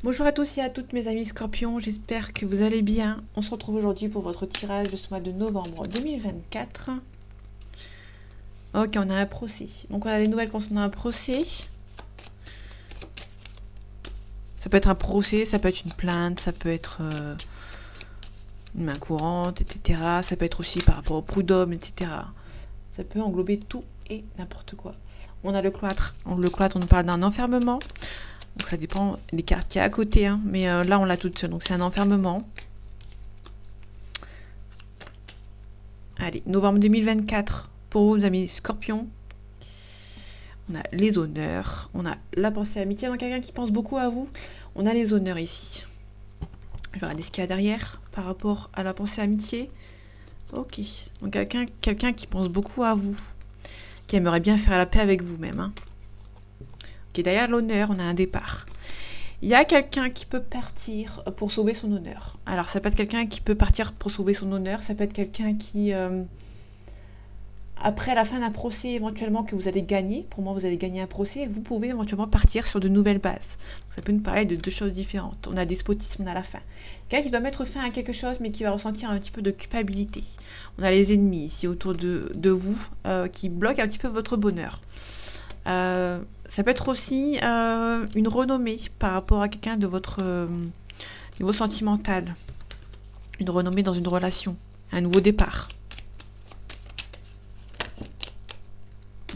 Bonjour à tous et à toutes mes amis scorpions, j'espère que vous allez bien. On se retrouve aujourd'hui pour votre tirage de ce mois de novembre 2024. Ok, on a un procès. Donc on a des nouvelles concernant un procès. Ça peut être un procès, ça peut être une plainte, ça peut être une main courante, etc. Ça peut être aussi par rapport au prud'homme, etc. Ça peut englober tout et n'importe quoi. On a le cloître. Le cloître, on nous parle d'un enfermement. Donc ça dépend des cartes qu'il y a à côté, hein. Mais là on l'a toute seule, donc c'est un enfermement. Allez, novembre 2024, pour vous, mes amis scorpions. On a les honneurs, on a la pensée amitié, donc quelqu'un qui pense beaucoup à vous. On a les honneurs ici. Je vais regarder ce qu'il y a derrière par rapport à la pensée amitié. Ok, donc quelqu'un qui pense beaucoup à vous, qui aimerait bien faire la paix avec vous-même, hein. Ok, derrière l'honneur, on a un départ. Il y a quelqu'un qui peut partir pour sauver son honneur. Alors, ça peut être quelqu'un qui peut partir pour sauver son honneur, ça peut être quelqu'un qui, après la fin d'un procès éventuellement que vous allez gagner, pour moi vous allez gagner un procès, vous pouvez éventuellement partir sur de nouvelles bases. Donc, ça peut nous parler de deux choses différentes. On a despotisme à la fin. Quelqu'un qui doit mettre fin à quelque chose mais qui va ressentir un petit peu de culpabilité. On a les ennemis ici autour de vous qui bloquent un petit peu votre bonheur. Ça peut être aussi une renommée par rapport à quelqu'un de votre niveau sentimental. Une renommée dans une relation. Un nouveau départ.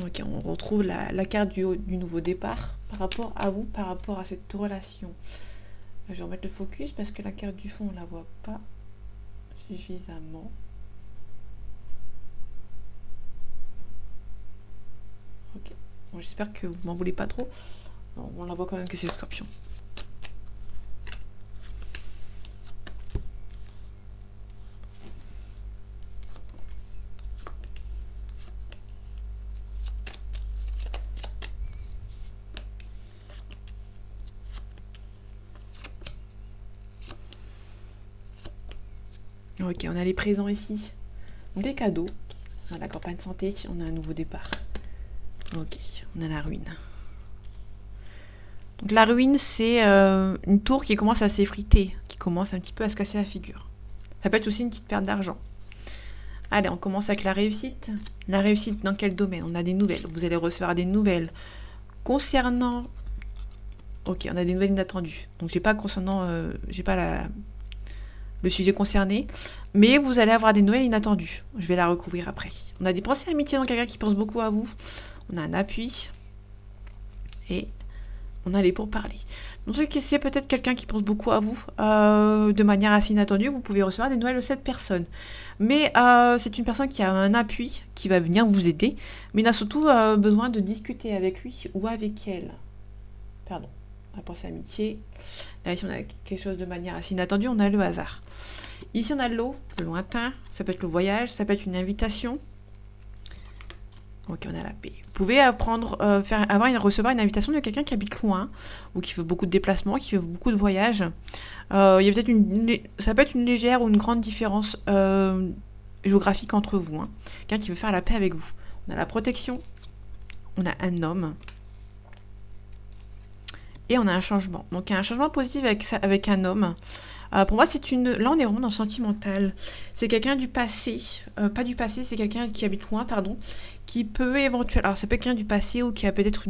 Ok, on retrouve la carte du nouveau départ par rapport à vous, par rapport à cette relation. Je vais remettre le focus parce que la carte du fond, on ne la voit pas suffisamment. Ok, bon, j'espère que vous m'en voulez pas trop. Bon, on la voit quand même que c'est le scorpion. Ok, on a les présents ici. Donc des cadeaux. On a la campagne santé, on a un nouveau départ. Ok, on a la ruine. Donc la ruine, c'est une tour qui commence à s'effriter, qui commence un petit peu à se casser la figure. Ça peut être aussi une petite perte d'argent. Allez, on commence avec la réussite. La réussite dans quel domaine? On a des nouvelles. Vous allez recevoir des nouvelles concernant... Ok, on a des nouvelles inattendues. Donc j'ai pas le sujet concerné, mais vous allez avoir des nouvelles inattendues. Je vais la recouvrir après. On a des pensées amitié dans quelqu'un qui pense beaucoup à vous. On a un appui. Et on a les pourparlers. Donc c'est peut-être quelqu'un qui pense beaucoup à vous de manière assez inattendue. Vous pouvez recevoir des nouvelles de cette personne. Mais c'est une personne qui a un appui, qui va venir vous aider, mais il a surtout besoin de discuter avec lui ou avec elle. Pardon, on va penser à amitié. Là, ici, on a quelque chose de manière assez inattendue, on a le hasard. Ici, on a l'eau, le lointain, ça peut être le voyage, ça peut être une invitation. Ok, on a la paix. Vous pouvez recevoir une invitation de quelqu'un qui habite loin ou qui fait beaucoup de déplacements, qui fait beaucoup de voyages. Il y a peut-être ça peut être une légère ou une grande différence géographique entre vous, hein. Quelqu'un qui veut faire la paix avec vous. On a la protection, on a un homme et on a un changement. Donc il y a un changement positif avec un homme. Pour moi, là, on est vraiment dans le sentimental. C'est quelqu'un du passé, pas du passé, c'est quelqu'un qui habite loin, pardon, qui peut éventuellement... Alors, c'est quelqu'un du passé ou qui a peut-être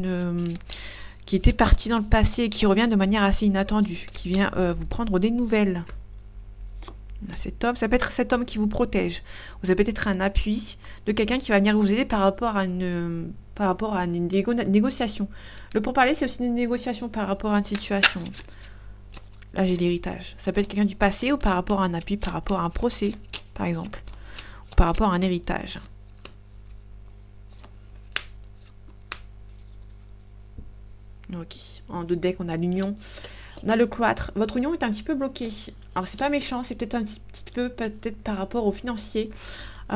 qui était parti dans le passé et qui revient de manière assez inattendue, qui vient vous prendre des nouvelles. On a cet homme, ça peut être cet homme qui vous protège. Vous avez peut-être un appui de quelqu'un qui va venir vous aider par rapport à une négociation. Le pourparler, c'est aussi une négociation par rapport à une situation. Là, j'ai l'héritage. Ça peut être quelqu'un du passé ou par rapport à un appui, par rapport à un procès, par exemple. Ou par rapport à un héritage. Ok. En deux decks, on a l'union. On a le cloître. Votre union est un petit peu bloquée. Alors, c'est pas méchant, c'est peut-être un petit peu peut-être par rapport au financier. Vous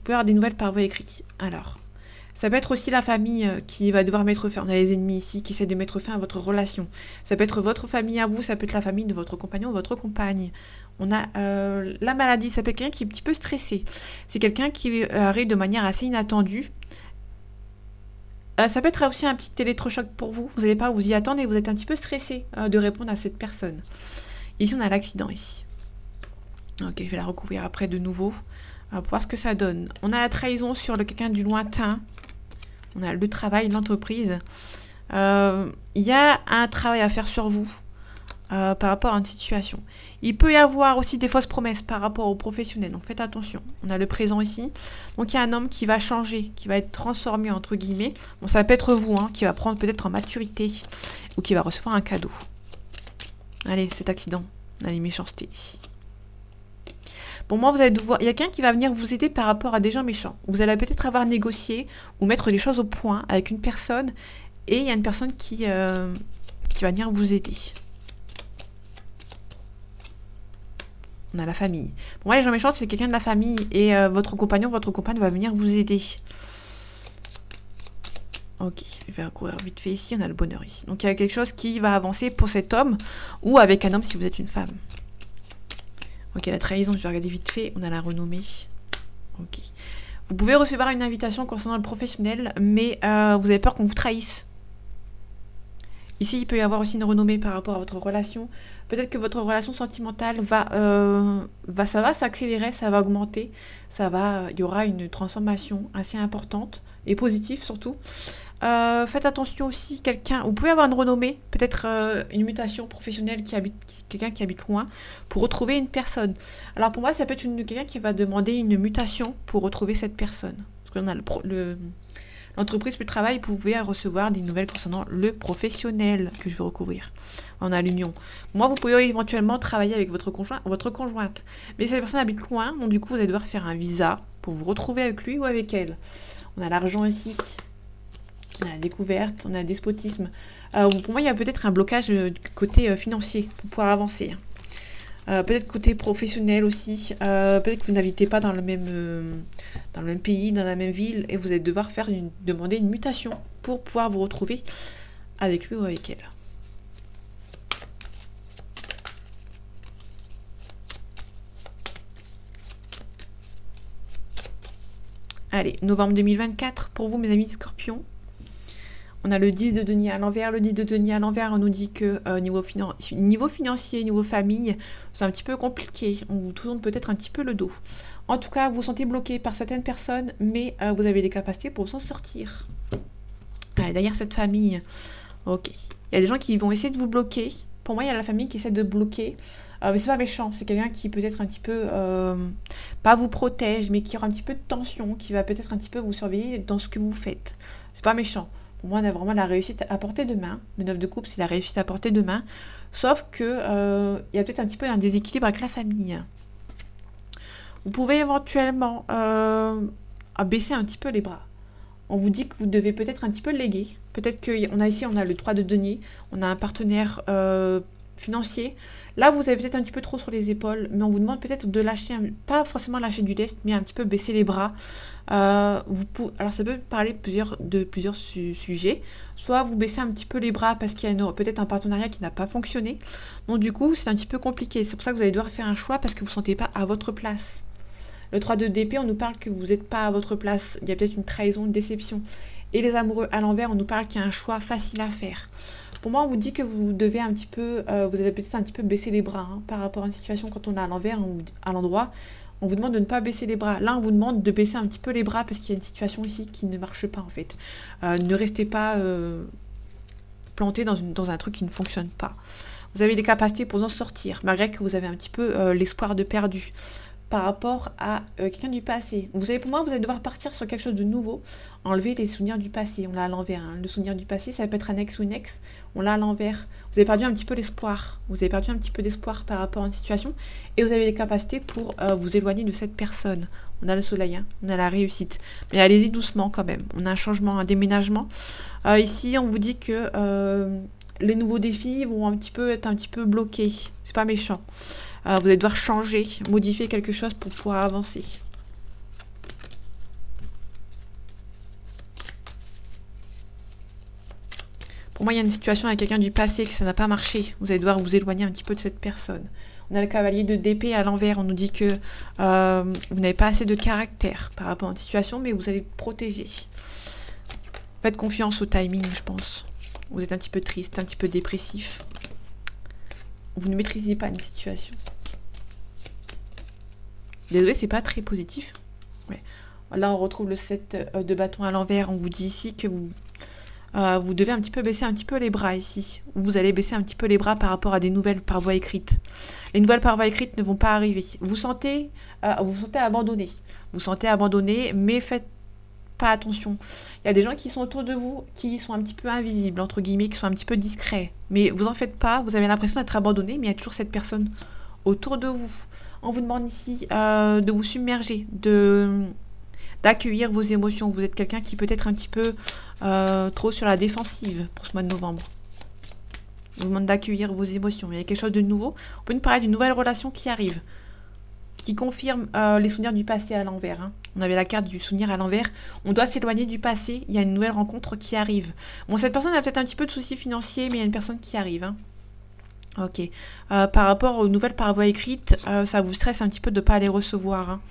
pouvez avoir des nouvelles par voie écrite. Alors, ça peut être aussi la famille qui va devoir mettre fin. On a les ennemis ici qui essaient de mettre fin à votre relation. Ça peut être votre famille à vous, ça peut être la famille de votre compagnon ou votre compagne. On a la maladie, ça peut être quelqu'un qui est un petit peu stressé. C'est quelqu'un qui arrive de manière assez inattendue Ça peut être aussi un petit électrochoc pour vous. Vous n'allez pas vous y attendre et vous êtes un petit peu stressé de répondre à cette personne. Ici, on a l'accident ici. Ok, je vais la recouvrir après de nouveau. Pour voir ce que ça donne. On a la trahison sur le quelqu'un du lointain. On a le travail, l'entreprise. Il y a un travail à faire sur vous par rapport à une situation. Il peut y avoir aussi des fausses promesses par rapport aux professionnels, donc faites attention. On a le présent ici. Donc il y a un homme qui va changer, qui va être transformé entre guillemets. Bon, ça peut être vous, qui va prendre peut-être en maturité ou qui va recevoir un cadeau. Allez, cet accident, on a les méchancetés. Pour moi, vous allez devoir. Il y a quelqu'un qui va venir vous aider par rapport à des gens méchants. Vous allez peut-être avoir négocié ou mettre les choses au point avec une personne et il y a une personne qui va venir vous aider. On a la famille. Pour moi, les gens méchants, c'est quelqu'un de la famille et votre compagnon, votre compagne va venir vous aider. Ok, je vais recourir vite fait ici. On a le bonheur ici. Donc, il y a quelque chose qui va avancer pour cet homme ou avec un homme si vous êtes une femme. Ok, la trahison, je vais regarder vite fait. On a la renommée. Ok. Vous pouvez recevoir une invitation concernant le professionnel, mais vous avez peur qu'on vous trahisse. Ici, il peut y avoir aussi une renommée par rapport à votre relation. Peut-être que votre relation sentimentale ça va s'accélérer, ça va augmenter. Il y aura une transformation assez importante et positive surtout. Faites attention aussi, vous pouvez avoir une renommée, peut-être une mutation professionnelle quelqu'un qui habite loin, pour retrouver une personne. Alors pour moi, ça peut être quelqu'un qui va demander une mutation pour retrouver cette personne. Parce qu'on a l'entreprise plus travail, vous pouvez recevoir des nouvelles concernant le professionnel que je vais recouvrir. On a l'union. Moi, vous pouvez éventuellement travailler avec votre conjointe. Mais cette personne habite loin, donc du coup, vous allez devoir faire un visa pour vous retrouver avec lui ou avec elle. On a l'argent ici. On a la découverte, on a le despotisme. Pour moi, il y a peut-être un blocage côté financier pour pouvoir avancer. Peut-être côté professionnel aussi. Peut-être que vous n'habitez pas dans le même pays, dans la même ville, et vous allez devoir demander une mutation pour pouvoir vous retrouver avec lui ou avec elle. Allez, novembre 2024, pour vous, mes amis Scorpions. On a le 10 de denier à l'envers. Le 10 de denier à l'envers, on nous dit que niveau financier, niveau famille, c'est un petit peu compliqué. On vous tourne peut-être un petit peu le dos. En tout cas, vous vous sentez bloqué par certaines personnes, mais vous avez des capacités pour s'en sortir. Allez, derrière cette famille, ok. Il y a des gens qui vont essayer de vous bloquer. Pour moi, il y a la famille qui essaie de bloquer. Mais c'est pas méchant, c'est quelqu'un qui peut-être un petit peu, pas vous protège, mais qui aura un petit peu de tension, qui va peut-être un petit peu vous surveiller dans ce que vous faites. C'est pas méchant. Pour moi, on a vraiment la réussite à portée de main. Le 9 de coupe, c'est la réussite à portée de main. Sauf que il y a peut-être un petit peu un déséquilibre avec la famille. Vous pouvez éventuellement baisser un petit peu les bras. On vous dit que vous devez peut-être un petit peu léguer. Peut-être qu'on a ici, on a le 3 de denier. On a un partenaire financier. Là, vous avez peut-être un petit peu trop sur les épaules, mais on vous demande peut-être de lâcher, pas forcément lâcher du lest, mais un petit peu baisser les bras. Alors, ça peut parler de plusieurs sujets. Soit vous baissez un petit peu les bras parce qu'il y a peut-être un partenariat qui n'a pas fonctionné. Donc, du coup, c'est un petit peu compliqué. C'est pour ça que vous allez devoir faire un choix parce que vous ne vous sentez pas à votre place. Le 3 de d'épée, on nous parle que vous n'êtes pas à votre place. Il y a peut-être une trahison, une déception. Et les amoureux à l'envers, on nous parle qu'il y a un choix facile à faire. Pour moi, on vous dit que vous devez un petit peu, vous avez peut-être un petit peu baissé les bras par rapport à une situation quand on est à l'envers, à l'endroit. On vous demande de ne pas baisser les bras. Là, on vous demande de baisser un petit peu les bras parce qu'il y a une situation ici qui ne marche pas en fait. Ne restez pas planté dans un truc qui ne fonctionne pas. Vous avez des capacités pour en sortir, malgré que vous avez un petit peu l'espoir de perdu par rapport à quelqu'un du passé. Pour moi, vous allez devoir partir sur quelque chose de nouveau, enlever les souvenirs du passé. On l'a à l'envers. Le souvenir du passé, ça peut être un ex ou une ex. On l'a à l'envers. Vous avez perdu un petit peu l'espoir. Vous avez perdu un petit peu d'espoir par rapport à une situation et vous avez les capacités pour vous éloigner de cette personne. On a le soleil, on a la réussite. Mais allez-y doucement quand même. On a un changement, un déménagement. Ici, on vous dit que les nouveaux défis vont être un petit peu bloqués. C'est pas méchant. Vous allez devoir changer, modifier quelque chose pour pouvoir avancer. Pour moi, il y a une situation avec quelqu'un du passé que ça n'a pas marché. Vous allez devoir vous éloigner un petit peu de cette personne. On a le cavalier de d'épée à l'envers. On nous dit que vous n'avez pas assez de caractère par rapport à une situation, mais vous allez protéger. Faites confiance au timing, je pense. Vous êtes un petit peu triste, un petit peu dépressif. Vous ne maîtrisez pas une situation. Désolé, c'est pas très positif. Ouais. Là, on retrouve le 7 de bâton à l'envers. On vous dit ici que vous devez un petit peu baisser un petit peu les bras ici. Vous allez baisser un petit peu les bras par rapport à des nouvelles par voie écrite. Les nouvelles par voie écrite ne vont pas arriver. Vous sentez abandonné. Vous sentez abandonné, mais faites pas attention. Il y a des gens qui sont autour de vous, qui sont un petit peu invisibles, entre guillemets, qui sont un petit peu discrets. Mais vous en faites pas, vous avez l'impression d'être abandonné, mais il y a toujours cette personne autour de vous. On vous demande ici de vous submerger, d'accueillir vos émotions. Vous êtes quelqu'un qui peut être un petit peu trop sur la défensive pour ce mois de novembre. On vous demande d'accueillir vos émotions. Il y a quelque chose de nouveau. On peut nous parler d'une nouvelle relation qui arrive, qui confirme les souvenirs du passé à l'envers. Hein. On avait la carte du souvenir à l'envers. On doit s'éloigner du passé. Il y a une nouvelle rencontre qui arrive. Bon, cette personne a peut-être un petit peu de soucis financiers, mais il y a une personne qui arrive. Hein. Ok. Par rapport aux nouvelles par voie écrite, ça vous stresse un petit peu de ne pas les recevoir. Hein.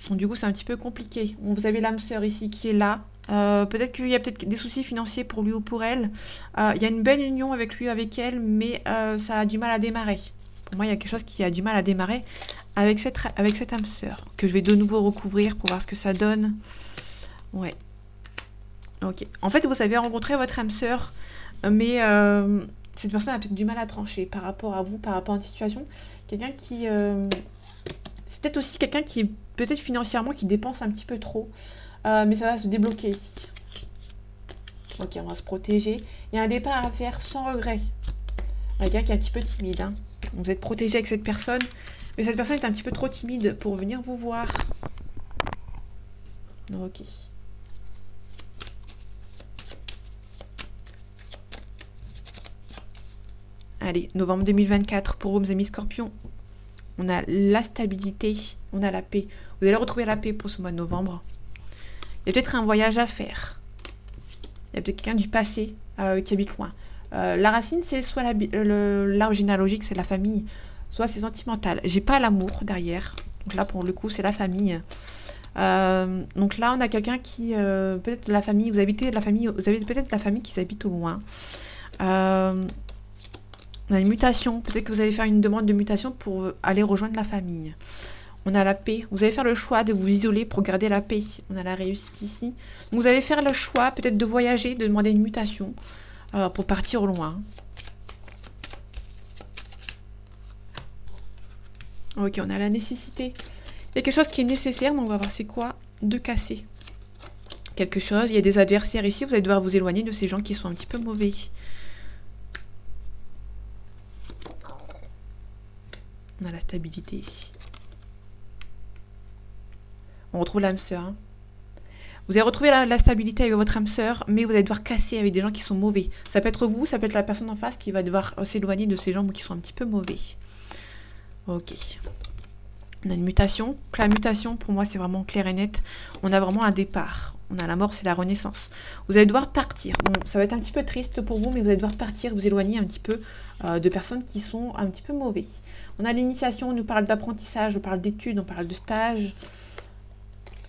Donc, du coup, c'est un petit peu compliqué. Vous avez l'âme sœur ici qui est là. Peut-être qu'il y a peut-être des soucis financiers pour lui ou pour elle. Il y a une belle union avec lui ou avec elle, mais ça a du mal à démarrer. Pour moi, il y a quelque chose qui a du mal à démarrer avec cette âme sœur, que je vais de nouveau recouvrir pour voir ce que ça donne. Ouais. Ok. En fait, vous avez rencontré votre âme sœur, mais cette personne a peut-être du mal à trancher par rapport à vous, par rapport à une situation. Quelqu'un qui... c'est peut-être aussi quelqu'un qui est peut-être financièrement, qui dépense un petit peu trop. Mais ça va se débloquer ici. Ok, on va se protéger. Il y a un départ à faire sans regret. Quelqu'un qui est un petit peu timide. Hein. Vous êtes protégé avec cette personne. Mais cette personne est un petit peu trop timide pour venir vous voir. Ok. Allez, novembre 2024 pour vous, mes amis Scorpions. On a la stabilité, on a la paix. Vous allez retrouver la paix pour ce mois de novembre. Il y a peut-être un voyage à faire. Il y a peut-être quelqu'un du passé qui habite loin. La racine, c'est soit l'arbre généalogique, c'est la famille, soit c'est sentimental. J'ai pas l'amour derrière. Donc là, pour le coup, c'est la famille. Donc là, on a quelqu'un qui, peut-être la famille, vous avez peut-être la famille qui habite au loin. On a une mutation. Peut-être que vous allez faire une demande de mutation pour aller rejoindre la famille. On a la paix. Vous allez faire le choix de vous isoler pour garder la paix. On a la réussite ici. Donc vous allez faire le choix peut-être de voyager, de demander une mutation pour partir au loin. Ok, on a la nécessité. Il y a quelque chose qui est nécessaire, donc on va voir c'est quoi. De casser quelque chose. Il y a des adversaires ici. Vous allez devoir vous éloigner de ces gens qui sont un petit peu mauvais. On a la stabilité ici. On retrouve l'âme sœur. Hein. Vous allez retrouver la stabilité avec votre âme sœur, mais vous allez devoir casser avec des gens qui sont mauvais. Ça peut être vous, ça peut être la personne en face qui va devoir s'éloigner de ces gens qui sont un petit peu mauvais. Ok. On a une mutation. Donc, la mutation, pour moi, c'est vraiment clair et net. On a vraiment un départ. On a la mort, c'est la renaissance. Vous allez devoir partir. Bon, ça va être un petit peu triste pour vous, mais vous allez devoir partir, vous éloigner un petit peu de personnes qui sont un petit peu mauvais. On a l'initiation, on nous parle d'apprentissage, on parle d'études, on parle de stage.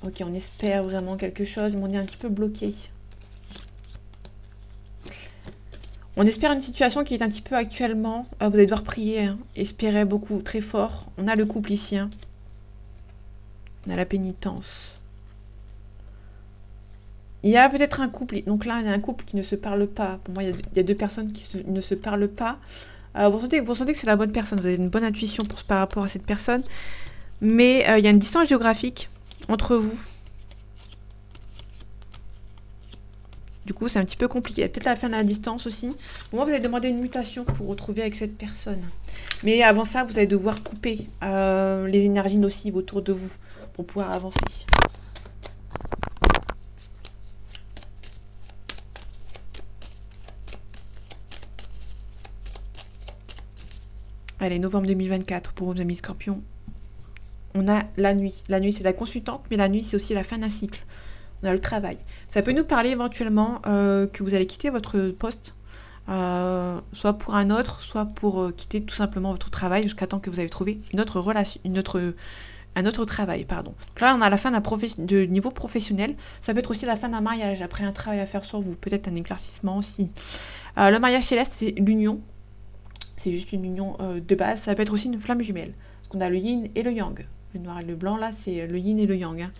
Ok, on espère vraiment quelque chose, mais on est un petit peu bloqué. On espère une situation qui est un petit peu actuellement. Vous allez devoir prier, hein. Espérer beaucoup, très fort. On a le couple ici. Hein. On a la pénitence. Il y a peut-être un couple. Donc là, il y a un couple qui ne se parle pas. Pour moi, il y a deux personnes qui ne se parlent pas. Vous sentez que c'est la bonne personne. Vous avez une bonne intuition par rapport à cette personne. Mais il y a une distance géographique entre vous. Du coup, c'est un petit peu compliqué. Peut-être la fin de la distance aussi. Moi, vous allez demander une mutation pour retrouver avec cette personne. Mais avant ça, vous allez devoir couper les énergies nocives autour de vous pour pouvoir avancer. Allez, novembre 2024 pour vos amis Scorpions. On a la nuit. La nuit, c'est la consultante, mais la nuit, c'est aussi la fin d'un cycle. On a le travail. Ça peut nous parler éventuellement que vous allez quitter votre poste, soit pour un autre, soit pour quitter tout simplement votre travail jusqu'à temps que vous avez trouvé une autre relation, un autre travail, pardon. Donc là, on a la fin de niveau professionnel. Ça peut être aussi la fin d'un mariage, après un travail à faire sur vous. Peut-être un éclaircissement aussi. Le mariage céleste, c'est l'union. C'est juste une union de base. Ça peut être aussi une flamme jumelle. Parce qu'on a le yin et le yang. Le noir et le blanc, là, c'est le yin et le yang. Hein.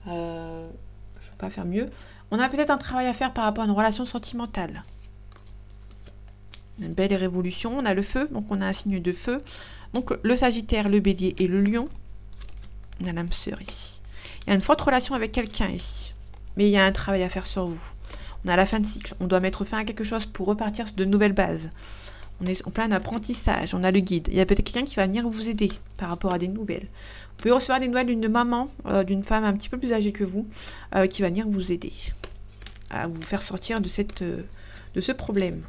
Je ne peux pas faire mieux. On a peut-être un travail à faire par rapport à une relation sentimentale. Une belle révolution. On a le feu, donc on a un signe de feu. Donc le Sagittaire, le Bélier et le Lion. On a l'âme sœur ici. Il y a une forte relation avec quelqu'un ici. Mais il y a un travail à faire sur vous. On a la fin de cycle. On doit mettre fin à quelque chose pour repartir sur de nouvelles bases. On est en plein apprentissage. On a le guide. Il y a peut-être quelqu'un qui va venir vous aider par rapport à des nouvelles. Vous pouvez recevoir des nouvelles d'une maman, d'une femme un petit peu plus âgée que vous, qui va venir vous aider à vous faire sortir de ce problème.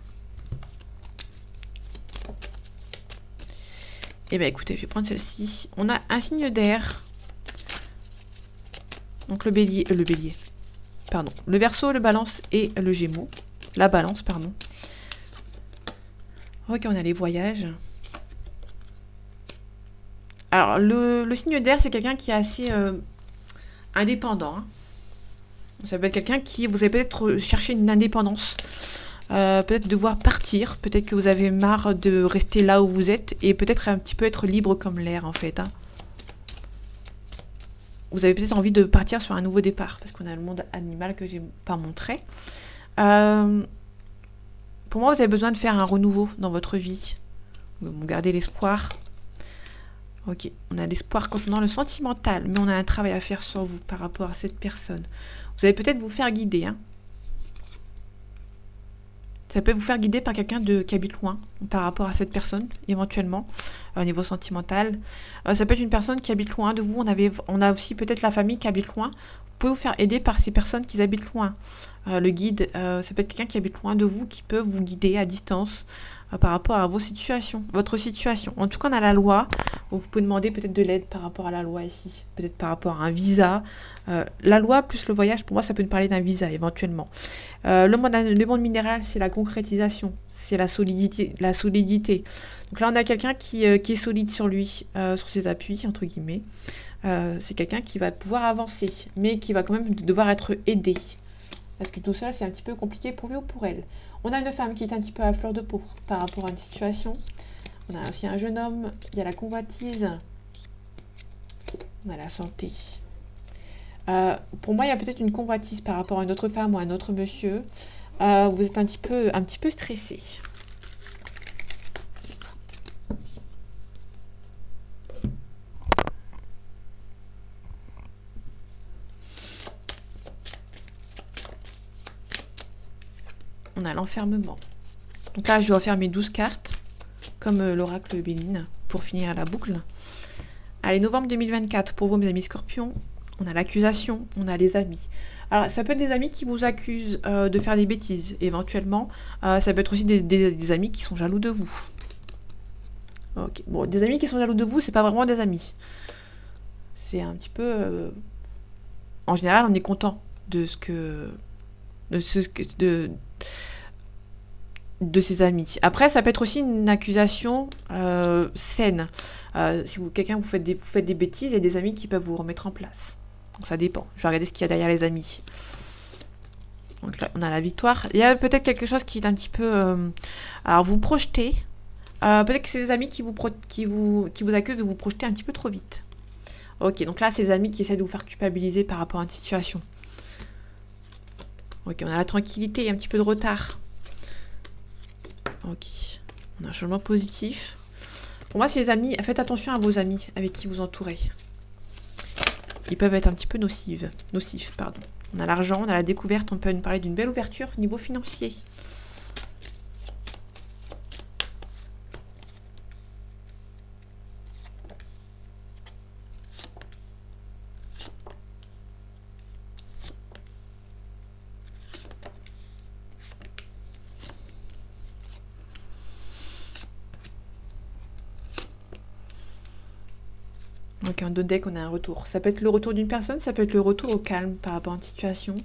Eh bien écoutez, je vais prendre celle-ci. On a un signe d'air. Donc le bélier, pardon. Le Verseau, le Balance et le Gémeaux. La Balance, pardon. Ok, on a les voyages. Alors, le signe d'air, c'est quelqu'un qui est assez indépendant. Hein. Ça peut être quelqu'un qui, vous avez peut-être cherché une indépendance. Peut-être devoir partir. Peut-être que vous avez marre de rester là où vous êtes. Et peut-être un petit peu être libre comme l'air, en fait. Hein. Vous avez peut-être envie de partir sur un nouveau départ. Parce qu'on a le monde animal que j'ai pas montré. Pour moi, vous avez besoin de faire un renouveau dans votre vie. Vous gardez l'espoir. Ok, on a l'espoir concernant le sentimental, mais on a un travail à faire sur vous par rapport à cette personne. Vous allez peut-être vous faire guider. Hein. Ça peut vous faire guider par quelqu'un qui habite loin par rapport à cette personne, éventuellement, au niveau sentimental. Ça peut être une personne qui habite loin de vous. On a aussi peut-être la famille qui habite loin. Vous pouvez vous faire aider par ces personnes qui habitent loin. Le guide, ça peut être quelqu'un qui habite loin de vous, qui peut vous guider à distance par rapport à votre situation. En tout cas, on a la loi. Vous pouvez demander peut-être de l'aide par rapport à la loi ici. Peut-être par rapport à un visa. La loi plus le voyage, pour moi, ça peut nous parler d'un visa éventuellement. Le monde minéral, c'est la concrétisation. C'est la solidité. Donc là, on a quelqu'un qui est solide sur lui, sur ses appuis, entre guillemets. C'est quelqu'un qui va pouvoir avancer, mais qui va quand même devoir être aidé. Parce que tout ça, c'est un petit peu compliqué pour lui ou pour elle. On a une femme qui est un petit peu à fleur de peau par rapport à une situation. On a aussi un jeune homme. Il y a la convoitise. On a la santé. Pour moi, il y a peut-être une convoitise par rapport à une autre femme ou à un autre monsieur. Vous êtes un petit peu stressé. On a l'enfermement. Donc là, je vais refaire mes 12 cartes, comme l'oracle Béline, pour finir la boucle. Allez, novembre 2024, pour vous, mes amis Scorpions, on a l'accusation, on a les amis. Alors, ça peut être des amis qui vous accusent de faire des bêtises, éventuellement. Ça peut être aussi des amis qui sont jaloux de vous. Ok, bon, des amis qui sont jaloux de vous, c'est pas vraiment des amis. C'est un petit peu... En général, on est content de ses amis. Après, ça peut être aussi une accusation saine. Si quelqu'un vous faites des bêtises, il y a des amis qui peuvent vous remettre en place. Donc ça dépend. Je vais regarder ce qu'il y a derrière les amis. Donc là, on a la victoire. Il y a peut-être quelque chose qui est un petit peu... alors, vous projetez. Peut-être que c'est des amis qui vous accusent de vous projeter un petit peu trop vite. Ok, donc là, c'est des amis qui essaient de vous faire culpabiliser par rapport à une situation. Ok, on a la tranquillité, il y a un petit peu de retard. Ok, on a un changement positif. Pour moi, c'est les amis. Faites attention à vos amis avec qui vous entourez. Ils peuvent être un petit peu nocifs, pardon. On a l'argent, on a la découverte, on peut nous parler d'une belle ouverture au niveau financier. Ok, en deux decks, on a un retour. Ça peut être le retour d'une personne, ça peut être le retour au calme par rapport à une situation.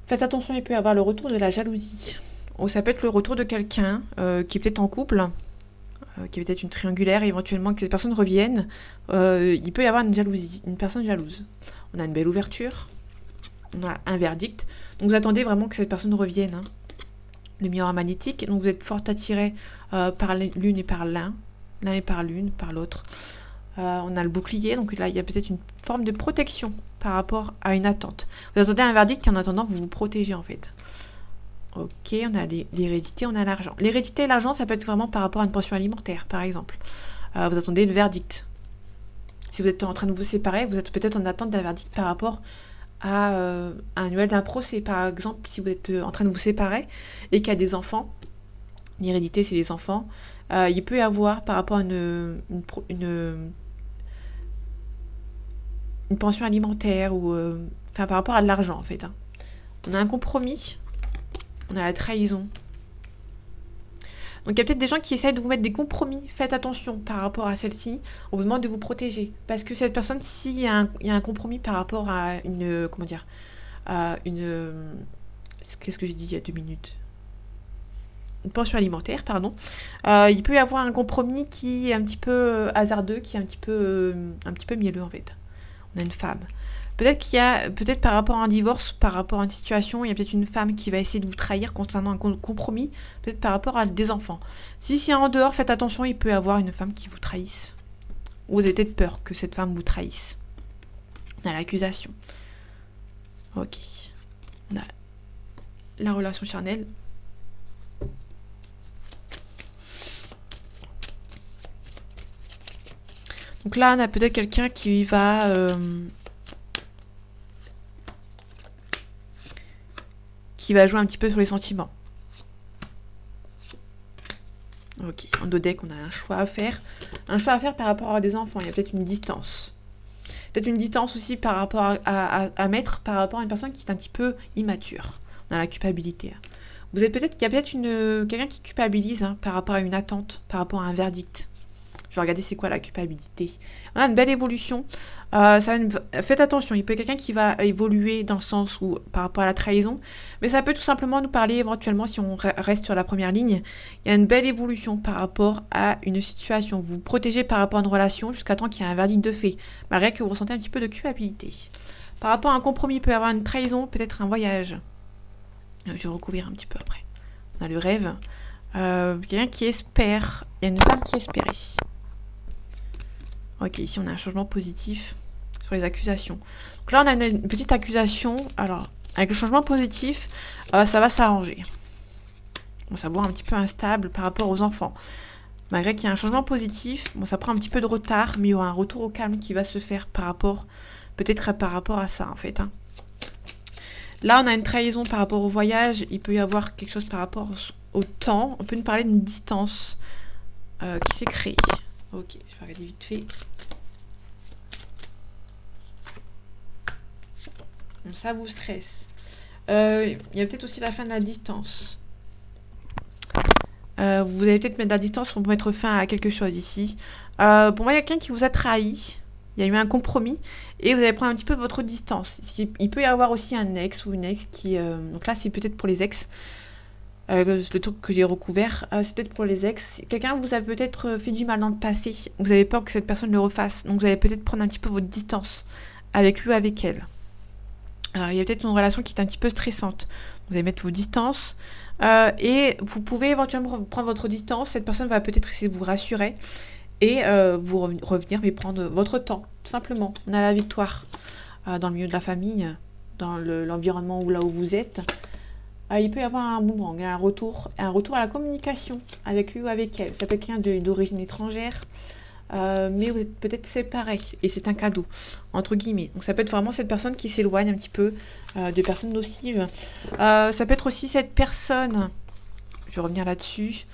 Faites attention, il peut y avoir le retour de la jalousie. Ou ça peut être le retour de quelqu'un qui est peut-être en couple, qui est peut-être une triangulaire, et éventuellement que cette personne revienne, il peut y avoir une jalousie, une personne jalouse. On a une belle ouverture, on a un verdict, donc vous attendez vraiment que cette personne revienne. Hein. Le miroir magnétique, donc vous êtes fort attiré par l'une et par l'un et par l'une, par l'autre. On a le bouclier, donc là il y a peut-être une forme de protection par rapport à une attente. Vous attendez un verdict et en attendant vous vous protégez en fait. Ok, on a l'hérédité, on a l'argent. L'hérédité et l'argent, ça peut être vraiment par rapport à une pension alimentaire, par exemple. Vous attendez le verdict. Si vous êtes en train de vous séparer, vous êtes peut-être en attente d'un verdict par rapport à un duel d'un procès. Par exemple, si vous êtes en train de vous séparer et qu'il y a des enfants, l'hérédité c'est les enfants, il peut y avoir par rapport à une pension alimentaire ou par rapport à de l'argent en fait. Hein. On a un compromis. On a la trahison. Donc il y a peut-être des gens qui essayent de vous mettre des compromis. Faites attention par rapport à celle-ci. On vous demande de vous protéger. Parce que cette personne, s'il y a un compromis par rapport à une... Comment dire à une... Qu'est-ce que j'ai dit il y a 2 minutes Une pension alimentaire, pardon. Il peut y avoir un compromis qui est un petit peu hasardeux, qui est un petit peu mielleux en fait. On a une femme. Peut-être par rapport à un divorce, par rapport à une situation, il y a peut-être une femme qui va essayer de vous trahir concernant un compromis, peut-être par rapport à des enfants. Si c'est en dehors, faites attention, il peut y avoir une femme qui vous trahisse. Ou vous avez peut-être peur que cette femme vous trahisse. On a l'accusation. Ok. On a la relation charnelle. Donc là, on a peut-être quelqu'un qui va... qui va jouer un petit peu sur les sentiments. Ok, en dos deck, on a un choix à faire. Un choix à faire par rapport à des enfants. Il y a peut-être une distance. Peut-être une distance aussi par rapport à mettre par rapport à une personne qui est un petit peu immature. On a la culpabilité. Il y a peut-être quelqu'un qui culpabilise par rapport à une attente, par rapport à un verdict. Je vais regarder c'est quoi la culpabilité. On a une belle évolution. Faites attention, il peut y avoir quelqu'un qui va évoluer dans le sens où par rapport à la trahison, mais ça peut tout simplement nous parler éventuellement si on reste sur la première ligne. Il y a une belle évolution par rapport à une situation. Vous vous protégez par rapport à une relation jusqu'à temps qu'il y ait un verdict de fait, malgré que vous ressentez un petit peu de culpabilité. Par rapport à un compromis, il peut y avoir une trahison, peut-être un voyage. Je vais recouvrir un petit peu après. On a le rêve. Quelqu'un qui espère. Il y a une femme qui espère ici. Ok, ici on a un changement positif sur les accusations. Donc là on a une petite accusation. Alors, avec le changement positif, ça va s'arranger. Bon, ça va un petit peu instable par rapport aux enfants. Malgré qu'il y a un changement positif, bon, ça prend un petit peu de retard, mais il y aura un retour au calme qui va se faire peut-être par rapport à ça en fait. Hein. Là on a une trahison par rapport au voyage. Il peut y avoir quelque chose par rapport au temps. On peut nous parler d'une distance qui s'est créée. Ok, je vais regarder vite fait. Bon, ça vous stresse. Il y a peut-être aussi la fin de la distance. Vous allez peut-être mettre de la distance pour mettre fin à quelque chose ici. Pour moi, il y a quelqu'un qui vous a trahi. Il y a eu un compromis. Et vous allez prendre un petit peu de votre distance. Il peut y avoir aussi un ex ou une ex qui... donc là, c'est peut-être pour les ex. Le truc que j'ai recouvert, c'est peut-être pour les ex. Quelqu'un vous a peut-être fait du mal dans le passé. Vous avez peur que cette personne le refasse. Donc vous allez peut-être prendre un petit peu votre distance avec lui ou avec elle. Il y a peut-être une relation qui est un petit peu stressante. Vous allez mettre vos distances. Et vous pouvez éventuellement prendre votre distance. Cette personne va peut-être essayer de vous rassurer. Et vous revenir, mais prendre votre temps. Tout simplement. On a la victoire dans le milieu de la famille. Dans l'environnement là où vous êtes. Il peut y avoir un boomerang, un retour à la communication avec lui ou avec elle. Ça peut être quelqu'un d'origine étrangère, mais vous êtes peut-être séparés et c'est un cadeau, entre guillemets. Donc ça peut être vraiment cette personne qui s'éloigne un petit peu de personnes nocives. Ça peut être aussi cette personne, je vais revenir là-dessus,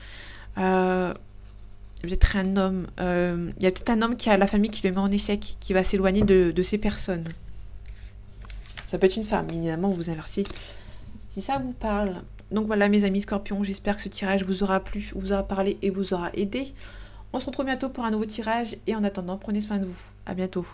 peut-être un homme, il y a peut-être un homme qui a la famille qui le met en échec, qui va s'éloigner de ces personnes. Ça peut être une femme, évidemment, vous inversez. Si ça vous parle. Donc voilà mes amis scorpions, j'espère que ce tirage vous aura plu, vous aura parlé et vous aura aidé. On se retrouve bientôt pour un nouveau tirage et en attendant, prenez soin de vous. À bientôt.